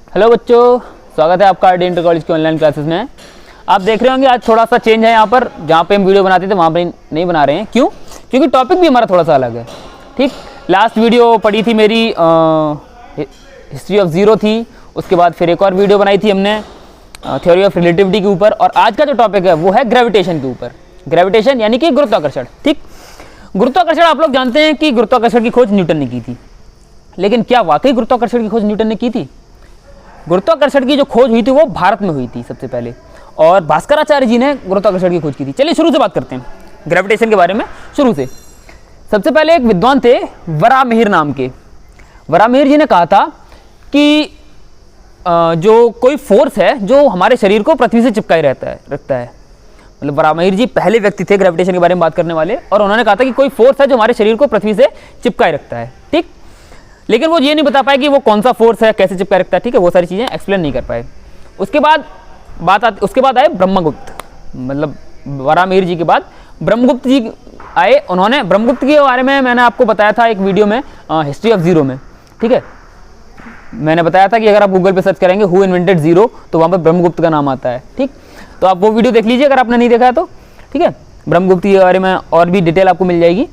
Hello बच्चों, स्वागत है आपका इंटर कॉलेज की ऑनलाइन क्लासेस में। आप देख रहे होंगे आज थोड़ा सा चेंज है यहाँ पर। जहाँ पे हम वीडियो बनाते थे वहाँ पे नहीं बना रहे हैं। क्यों? क्योंकि टॉपिक भी हमारा थोड़ा सा अलग है। ठीक, लास्ट वीडियो पड़ी थी मेरी हिस्ट्री ऑफ ज़ीरो थी, उसके बाद फिर एक और वीडियो बनाई थी हमने थ्योरी ऑफ रिलेटिविटी के ऊपर, और आज का जो टॉपिक है वो है ग्रेविटेशन के ऊपर। ग्रेविटेशन यानी कि गुरुत्वाकर्षण। ठीक, गुरुत्वाकर्षण आप लोग जानते हैं कि गुरुत्वाकर्षण की खोज न्यूटन ने की थी। लेकिन क्या वाकई गुरुत्वाकर्षण की खोज न्यूटन ने की थी? गुरुत्वाकर्षण की जो खोज हुई थी वो भारत में हुई थी सबसे पहले, और भास्कराचार्य जी ने गुरुत्वाकर्षण की खोज की थी। चलिए शुरू से बात करते हैं ग्रेविटेशन के बारे में। शुरू से सबसे पहले एक विद्वान थे वराहमिहिर नाम के। वराहमिहिर जी ने कहा था कि जो कोई फोर्स है जो हमारे शरीर को पृथ्वी से चिपकाए रखता है। मतलब वराहमिहिर जी पहले व्यक्ति थे ग्रेविटेशन के बारे में बात करने वाले, और उन्होंने कहा था कि कोई फोर्स है जो हमारे शरीर को पृथ्वी से चिपकाए रखता है। ठीक, लेकिन वो ये नहीं बता पाए कि वो कौन सा फोर्स है, कैसे चिपकाए रखता है। ठीक है, वो सारी चीज़ें एक्सप्लेन नहीं कर पाए। उसके बाद आए ब्रह्मगुप्त। मतलब वराहमिहिर जी के बाद ब्रह्मगुप्त जी आए। उन्होंने ब्रह्मगुप्त के बारे में मैंने आपको बताया था एक वीडियो में, हिस्ट्री ऑफ ज़ीरो में। ठीक है, मैंने बताया था कि अगर आप गूगल पे सर्च करेंगे हु इन्वेंटेड ज़ीरो तो वहाँ पर ब्रह्मगुप्त का नाम आता है। ठीक, तो आप वो वीडियो देख लीजिए अगर आपने नहीं देखा है तो। ठीक है, ब्रह्मगुप्त के बारे में और भी डिटेल आपको मिल जाएगी।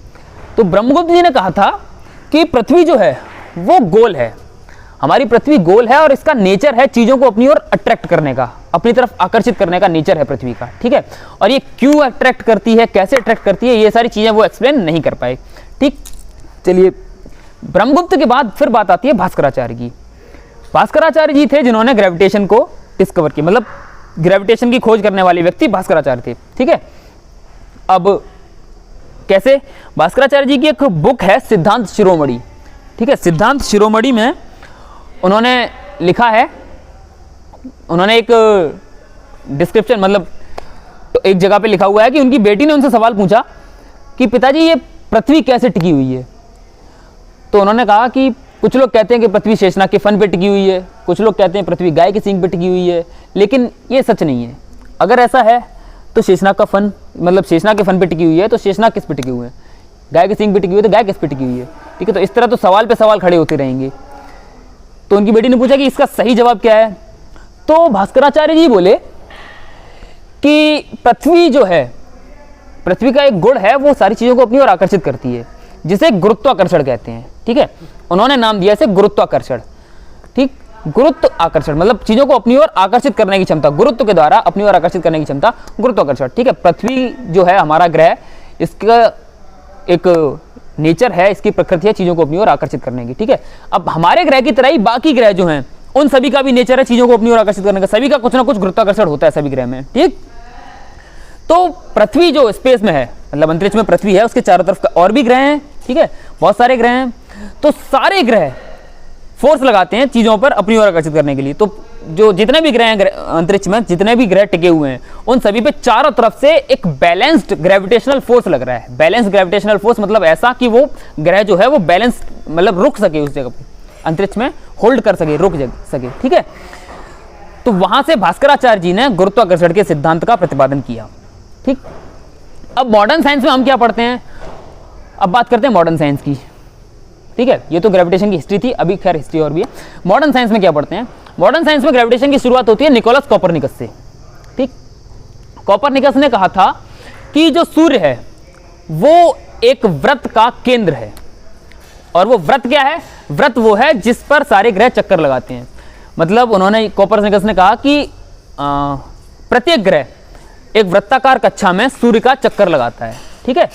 तो ब्रह्मगुप्त जी ने कहा था कि पृथ्वी जो है वो गोल है, हमारी पृथ्वी गोल है, और इसका नेचर है चीज़ों को अपनी ओर अट्रैक्ट करने का, अपनी तरफ आकर्षित करने का नेचर है पृथ्वी का। ठीक है, और ये क्यों अट्रैक्ट करती है, कैसे अट्रैक्ट करती है, ये सारी चीज़ें वो एक्सप्लेन नहीं कर पाए। ठीक, चलिए ब्रह्मगुप्त के बाद फिर बात आती है भास्कराचार्य की। भास्कराचार्य जी थे जिन्होंने ग्रेविटेशन को डिस्कवर किया, मतलब ग्रेविटेशन की खोज करने वाले व्यक्ति भास्कराचार्य थे। ठीक है, अब कैसे? भास्कराचार्य जी की एक बुक है सिद्धांत शिरोमणि। ठीक है, सिद्धांत शिरोमणि में उन्होंने लिखा है, उन्होंने एक डिस्क्रिप्शन, मतलब तो एक जगह पे लिखा हुआ है कि उनकी बेटी ने उनसे सवाल पूछा कि पिताजी ये पृथ्वी कैसे टिकी हुई है। तो उन्होंने कहा कि कुछ लोग कहते हैं कि पृथ्वी शेषनाग के फन पे टिकी हुई है, कुछ लोग कहते हैं पृथ्वी गाय के सींग पे टिकी हुई है, लेकिन ये सच नहीं है। अगर ऐसा है तो शेषनाग का फन, मतलब शेषनाग के फन पे टिकी हुई है तो शेषनाग किस पे टिके हुए हैं? गाय के सींग पे टिकी हुई है तो गाय किस पे टिकी हुई है? ठीक है, तो इस तरह तो सवाल पे सवाल खड़े होते रहेंगे। तो उनकी बेटी ने पूछा कि इसका सही जवाब क्या है? तो भास्कराचार्य जी बोले कि पृथ्वी जो है, पृथ्वी का एक गुण है, वो सारी चीज़ों को अपनी ओर आकर्षित करती है, जिसे गुरुत्वाकर्षण कहते हैं। ठीक है, उन्होंने नाम दिया इसे गुरुत्वाकर्षण। ठीक, गुरुत्व आकर्षण मतलब चीज़ों को अपनी ओर आकर्षित करने की क्षमता, गुरुत्व के द्वारा अपनी ओर आकर्षित करने की क्षमता गुरुत्वाकर्षण। ठीक है, पृथ्वी जो है हमारा ग्रह, इसका एक नेचर है, इसकी प्रकृति है चीज़ों को अपनी ओर आकर्षित करने की। ठीक है, अब हमारे ग्रह की तरह ही बाकी ग्रह जो हैं उन सभी का भी नेचर है चीज़ों को अपनी ओर आकर्षित करने का, सभी का कुछ ना कुछ गुरुत्वाकर्षण होता है सभी ग्रह में। ठीक, तो पृथ्वी जो स्पेस में है, मतलब अंतरिक्ष में पृथ्वी है, उसके चारों तरफ और भी ग्रह हैं। ठीक है, बहुत सारे ग्रह हैं, तो सारे ग्रह फोर्स लगाते हैं चीज़ों पर अपनी ओर आकर्षित करने के लिए। तो जो जितने भी ग्रह हैं अंतरिक्ष में, जितने भी ग्रह टिके हुए हैं, उन सभी पे चारों तरफ से एक बैलेंस्ड ग्रेविटेशनल फोर्स लग रहा है। बैलेंस्ड ग्रेविटेशनल फोर्स मतलब ऐसा कि वो ग्रह जो है वो बैलेंस, मतलब रुक सके उस जगह पे, अंतरिक्ष में होल्ड कर सके, रुक सके। ठीक है, तो वहां से भास्कराचार्य जी ने गुरुत्वाकर्षण के सिद्धांत का प्रतिपादन किया। ठीक, अब मॉडर्न साइंस में हम क्या पढ़ते हैं? अब बात करते हैं मॉडर्न साइंस की। ठीक है, ये तो ग्रेविटेशन की हिस्ट्री थी, अभी खैर हिस्ट्री और भी है। मॉडर्न साइंस में क्या पढ़ते हैं? मॉडर्न साइंस में ग्रेविटेशन की शुरुआत होती है निकोलस कोपरनिकस से। ठीक, कोपरनिकस ने कहा था कि जो सूर्य है वो एक वृत्त का केंद्र है, और वो वृत्त क्या है? वृत्त वो है जिस पर सारे ग्रह चक्कर लगाते हैं। मतलब उन्होंने, कोपरनिकस ने कहा कि प्रत्येक ग्रह एक वृत्ताकार कक्षा में सूर्य का चक्कर लगाता है। ठीक है,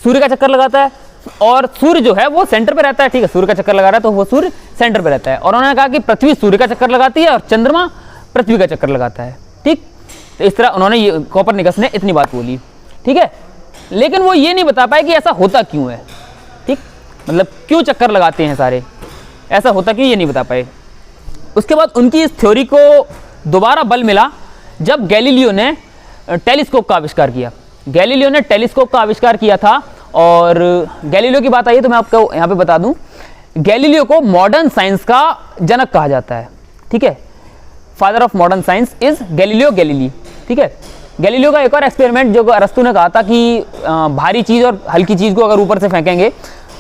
सूर्य का चक्कर लगाता है, और सूर्य जो है वो सेंटर पे रहता है। ठीक है, सूर्य का चक्कर लगा रहा है तो वो सूर्य सेंटर पे रहता है। और उन्होंने कहा कि पृथ्वी सूर्य का चक्कर लगाती है और चंद्रमा पृथ्वी का चक्कर लगाता है। ठीक, तो इस तरह उन्होंने, ये कोपरनिकस ने इतनी बात बोली। ठीक है, लेकिन वो ये नहीं बता पाए कि ऐसा होता क्यों है। ठीक, मतलब क्यों चक्कर लगाते हैं सारे, ऐसा होता क्यों, ये नहीं बता पाए। उसके बाद उनकी इस थ्योरी को दोबारा बल मिला जब गैलीलियो ने टेलीस्कोप का आविष्कार किया। गैलीलियो ने टेलीस्कोप का आविष्कार किया था, और गैलीलियो की बात आई है तो मैं आपको यहाँ पे बता दूं, गैलीलियो को मॉडर्न साइंस का जनक कहा जाता है। ठीक है, father of modern science is Galileo Galilei. ठीक है, गैलीलियो का एक और एक्सपेरिमेंट जो अरस्तू ने कहा था कि भारी चीज़ और हल्की चीज़ को अगर ऊपर से फेंकेंगे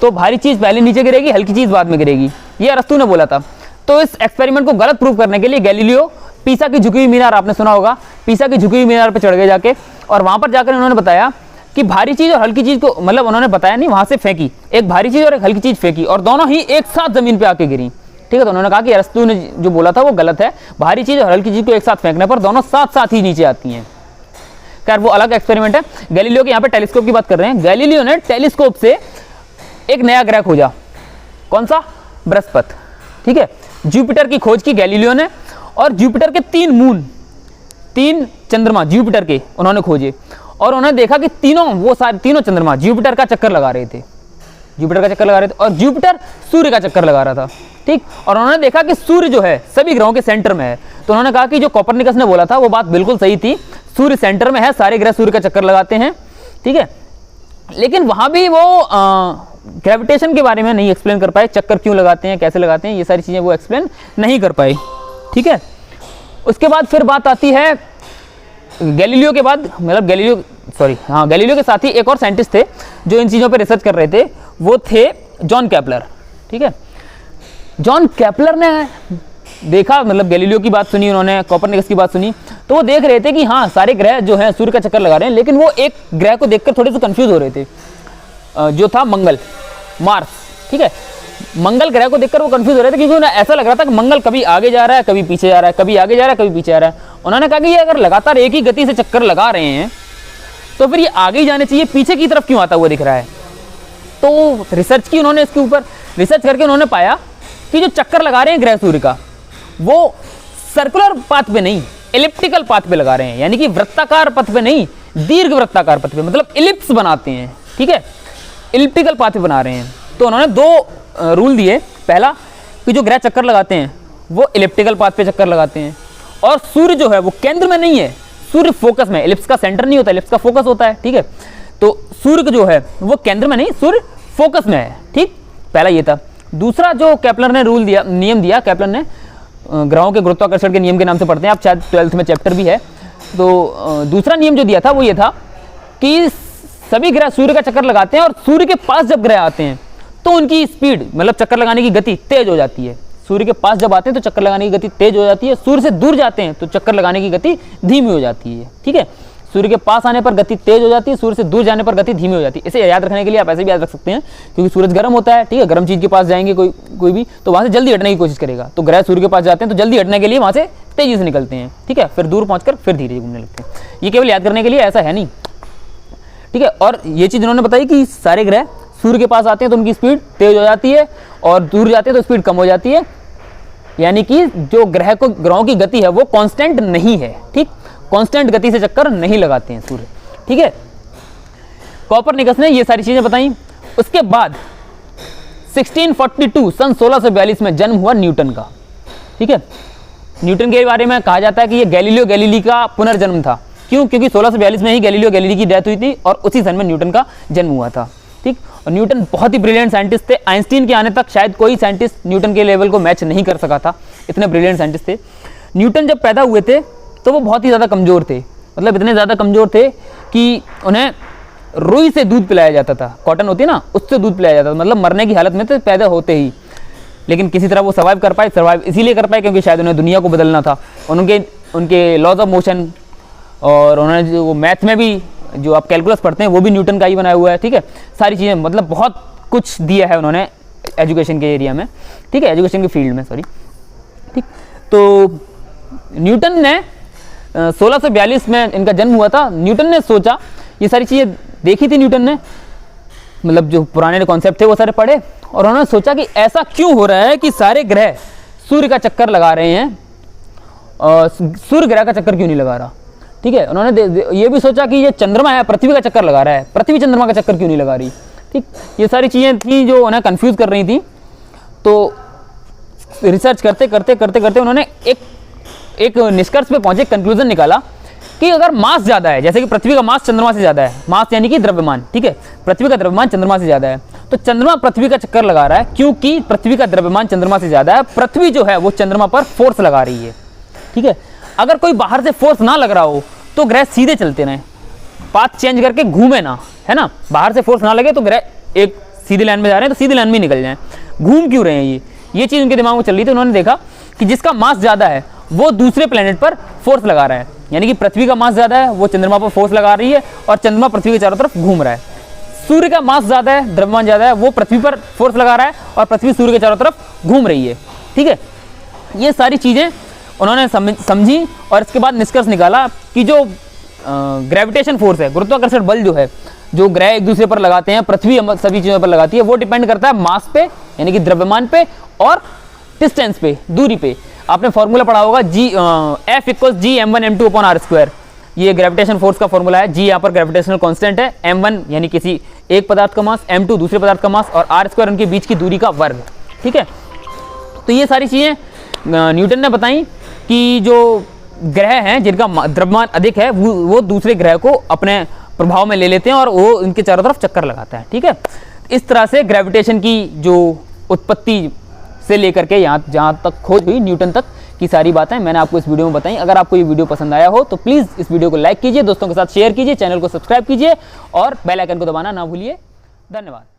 तो भारी चीज़ पहले नीचे गिरेगी, हल्की चीज़ बाद में गिरेगी, ये अरस्तू ने बोला था। तो इस एक्सपेरिमेंट को गलत प्रूव करने के लिए गैलीलियो पीसा की झुकी हुई मीनार, आपने सुना होगा, पीसा की झुकी हुई मीनार पर चढ़ गए जाके, और वहां पर जाकर उन्होंने बताया कि भारी चीज और हल्की चीज को, मतलब उन्होंने बताया नहीं, वहां से फेंकी, एक भारी चीज और एक हल्की चीज फेंकी और दोनों ही एक साथ जमीन पे आके गिरी। ठीक है, तो उन्होंने कहा कि अरस्तु ने जो बोला था वो गलत है, भारी चीज और हल्की चीज को एक साथ फेंकने पर दोनों साथ साथ ही नीचे आती हैं। खैर वो अलग एक्सपेरिमेंट है। गैलीलियो के यहाँ पे टेलीस्कोप की बात कर रहे हैं। गैलीलियो ने टेलीस्कोप से एक नया ग्रह खोजा, कौन सा? बृहस्पति। ठीक है, जुपिटर की खोज की गैलीलियो ने, और जुपिटर के 3 मून, 3 चंद्रमा जुपिटर के उन्होंने खोजे, और उन्होंने देखा कि तीनों चंद्रमा जुपिटर का चक्कर लगा रहे थे, जुपिटर का चक्कर लगा रहे थे, और जुपिटर सूर्य का चक्कर लगा रहा था। ठीक, और उन्होंने देखा कि सूर्य जो है सभी ग्रहों के सेंटर में है। तो उन्होंने कहा कि जो कोपरनिकस ने बोला था वो बात बिल्कुल सही थी, सूर्य सेंटर में है, सारे ग्रह सूर्य का चक्कर लगाते हैं। ठीक है, लेकिन वहां भी वो ग्रेविटेशन के बारे में नहीं एक्सप्लेन कर पाए, चक्कर क्यों लगाते हैं, कैसे लगाते हैं, ये सारी चीजें वो एक्सप्लेन नहीं कर पाए। ठीक है, उसके बाद फिर बात आती है गैलीलियो के बाद, मतलब गैलीलियो के साथ ही एक और साइंटिस्ट थे जो इन चीज़ों पे रिसर्च कर रहे थे, वो थे जॉन केपलर। ठीक है, जॉन केपलर ने देखा, मतलब गैलीलियो की बात सुनी उन्होंने, कोपरनिकस की बात सुनी, तो वो देख रहे थे कि हाँ सारे ग्रह जो हैं सूर्य का चक्कर लगा रहे हैं, लेकिन वो एक ग्रह को देखकर थोड़े से कंफ्यूज हो रहे थे, जो था मंगल, मार्स। ठीक है, मंगल ग्रह को देखकर वो कंफ्यूज हो रहे थे, क्योंकि उन्हें ऐसा लग रहा था कि मंगल कभी आगे जा रहा है, कभी पीछे जा रहा है, कभी आगे जा रहा है, कभी पीछे जा रहा है। उन्होंने कहा कि ये अगर लगातार एक ही गति से चक्कर लगा रहे हैं तो फिर ये आगे ही जाने चाहिए, पीछे की तरफ क्यों आता हुआ दिख रहा है। तो रिसर्च की उन्होंने, इसके ऊपर रिसर्च करके उन्होंने पाया कि जो चक्कर लगा रहे हैं ग्रह सूर्य का, वो सर्कुलर पाथ पे नहीं, एलिप्टिकल पाथ पे लगा रहे हैं, यानी कि वृत्ताकार पथ पे नहीं, दीर्घ वृत्ताकार पथ पे, मतलब इलिप्स बनाते हैं। ठीक है, इलिप्टिकल पाथ पे बना रहे हैं। तो उन्होंने 2 रूल दिए। पहला कि जो ग्रह चक्कर लगाते हैं वो इलिप्टिकल पाथ पे चक्कर लगाते हैं, और सूर्य जो है वो केंद्र में नहीं है, सूर्य फोकस में, इलिप्स का सेंटर नहीं होता, इलिप्स का फोकस होता है। ठीक है, तो सूर्य जो है वो केंद्र में नहीं, सूर्य फोकस में है। ठीक, पहला ये था। दूसरा जो केपलर ने रूल दिया, नियम दिया, केपलर ने ग्रहों के गुरुत्वाकर्षण के नियम के नाम से पढ़ते हैं आप, शायद 12th में चैप्टर भी है। तो दूसरा नियम जो दिया था वो ये था कि सभी ग्रह सूर्य का चक्कर लगाते हैं, और सूर्य के पास जब ग्रह आते हैं तो उनकी स्पीड, मतलब चक्कर लगाने की गति तेज हो जाती है। सूर्य के पास जब आते हैं तो चक्कर लगाने की गति तेज हो जाती है, सूर्य से दूर जाते हैं तो चक्कर लगाने की गति धीमी हो जाती है। ठीक है, सूर्य के पास आने पर गति तेज हो जाती है, सूर्य से दूर जाने पर गति धीमी हो जाती है। इसे याद रखने के लिए आप ऐसे भी याद रख सकते हैं, क्योंकि सूरज गर्म होता है। ठीक है, गर्म चीज के पास जाएंगे कोई भी, तो वहां से जल्दी हटने की कोशिश करेगा, तो ग्रह सूर्य के पास जाते हैं तो जल्दी हटने के लिए वहां से तेजी से निकलते हैं। ठीक है, फिर दूर पहुंचकर फिर धीरे घूमने लगते हैं। ये केवल याद करने के लिए, ऐसा है नहीं। ठीक है, और ये चीज उन्होंने बताई कि सारे ग्रह सूर्य के पास आते हैं तो उनकी स्पीड तेज हो जाती है, और दूर जाते हैं तो स्पीड कम हो जाती है, यानी कि जो ग्रहों की गति है वो कांस्टेंट नहीं है। ठीक, कांस्टेंट गति से चक्कर नहीं लगाते हैं सूर्य। ठीक है, कोपरनिकस ने ये सारी चीजें बताई। उसके बाद 1642 सन 1642 में जन्म हुआ न्यूटन का। ठीक है, न्यूटन के बारे में कहा जाता है कि ये गैलीलियो गैलीली का पुनर्जन्म था। क्यों? क्योंकि 1642 में ही गैलीलियो गैलीली की डेथ हुई थी और उसी सन में न्यूटन का जन्म हुआ था। ठीक, और न्यूटन बहुत ही ब्रिलियंट साइंटिस्ट थे। आइंस्टीन के आने तक शायद कोई साइंटिस्ट न्यूटन के लेवल को मैच नहीं कर सका था, इतने ब्रिलियंट साइंटिस्ट थे। न्यूटन जब पैदा हुए थे तो वो बहुत ही ज़्यादा कमज़ोर थे, मतलब इतने ज़्यादा कमज़ोर थे कि उन्हें रुई से दूध पिलाया जाता था, कॉटन होती है ना, उससे दूध पिलाया जाता था, मतलब मरने की हालत में थे पैदा होते ही। लेकिन किसी तरह वो सर्वाइव कर पाए। सर्वाइव इसीलिए कर पाए क्योंकि शायद उन्हें दुनिया को बदलना था। उनके लॉज ऑफ मोशन, और उन्होंने जो मैथ में भी जो आप कैलकुलस पढ़ते हैं वो भी न्यूटन का ही बनाया हुआ है। ठीक है, सारी चीज़ें, मतलब बहुत कुछ दिया है उन्होंने एजुकेशन के एरिया में। ठीक है, एजुकेशन के फील्ड में, सॉरी। ठीक, तो न्यूटन ने 1642 में इनका जन्म हुआ था। न्यूटन ने सोचा, ये सारी चीज़ें देखी थी न्यूटन ने, मतलब जो पुराने कॉन्सेप्ट थे वो सारे पढ़े, और उन्होंने सोचा कि ऐसा क्यों हो रहा है कि सारे ग्रह सूर्य का चक्कर लगा रहे हैं और सूर्य ग्रह का चक्कर क्यों नहीं लगा रहा। ठीक है, उन्होंने ये भी सोचा कि ये चंद्रमा है पृथ्वी का चक्कर लगा रहा है, पृथ्वी चंद्रमा का चक्कर क्यों नहीं लगा रही। ठीक, ये सारी चीज़ें थी जो उन्हें कंफ्यूज कर रही थी। तो रिसर्च करते करते करते करते उन्होंने एक निष्कर्ष पे पहुंचे, कंक्लूजन निकाला कि अगर मास ज़्यादा है, जैसे कि पृथ्वी का मास चंद्रमा से ज़्यादा है, मास यानी कि द्रव्यमान, ठीक है, पृथ्वी का द्रव्यमान चंद्रमा से ज़्यादा है, तो चंद्रमा पृथ्वी का चक्कर लगा रहा है क्योंकि पृथ्वी का द्रव्यमान चंद्रमा से ज़्यादा है। पृथ्वी जो है वो चंद्रमा पर फोर्स लगा रही है। ठीक है, अगर कोई बाहर से फोर्स ना लग रहा हो तो ग्रह सीधे चलते रहें, पाथ चेंज करके घूमे ना, है ना। बाहर से फोर्स ना लगे तो ग्रह एक सीधी लाइन में जा रहे हैं तो सीधी लाइन में निकल जाएं। घूम क्यों रहे हैं ये? ये चीज़ उनके दिमाग में चल रही थी। उन्होंने देखा कि जिसका मास ज़्यादा है वो दूसरे प्लेनेट पर फोर्स लगा रहा है, यानी कि पृथ्वी का मास ज़्यादा है, वो चंद्रमा पर फोर्स लगा रही है और चंद्रमा पृथ्वी के चारों तरफ घूम रहा है। सूर्य का मास ज़्यादा है, द्रव्यमान ज़्यादा है, वो पृथ्वी पर फोर्स लगा रहा है और पृथ्वी सूर्य के चारों तरफ घूम रही है। ठीक है, ये सारी चीज़ें उन्होंने समझी और इसके बाद निष्कर्ष निकाला कि जो ग्रेविटेशन फोर्स है, गुरुत्वाकर्षण बल जो है, जो ग्रह एक दूसरे पर लगाते हैं, पृथ्वी सभी चीज़ों पर लगाती है, वो डिपेंड करता है मास पे यानी कि द्रव्यमान पे और डिस्टेंस पे, दूरी पे। आपने फॉर्मूला पढ़ा होगा F = G m1m2/r²। ये ग्रेविटेशन फोर्स का फॉर्मूला है। G यहाँ पर ग्रेविटेशनल कांस्टेंट है, m1 यानी किसी एक पदार्थ का मास, m2 दूसरे पदार्थ का मास और r² उनके बीच की दूरी का वर्ग। ठीक है, तो ये सारी चीज़ें न्यूटन ने बताई कि जो ग्रह हैं जिनका द्रव्यमान अधिक है वो दूसरे ग्रह को अपने प्रभाव में ले लेते हैं और वो उनके चारों तरफ चक्कर लगाता है। ठीक है, इस तरह से ग्रेविटेशन की जो उत्पत्ति से लेकर के यहाँ जहाँ तक खोज हुई न्यूटन तक की सारी बातें मैंने आपको इस वीडियो में बताई। अगर आपको ये वीडियो पसंद आया हो तो प्लीज़ इस वीडियो को लाइक कीजिए, दोस्तों के साथ शेयर कीजिए, चैनल को सब्सक्राइब कीजिए और बेल आइकन को दबाना ना भूलिए। धन्यवाद।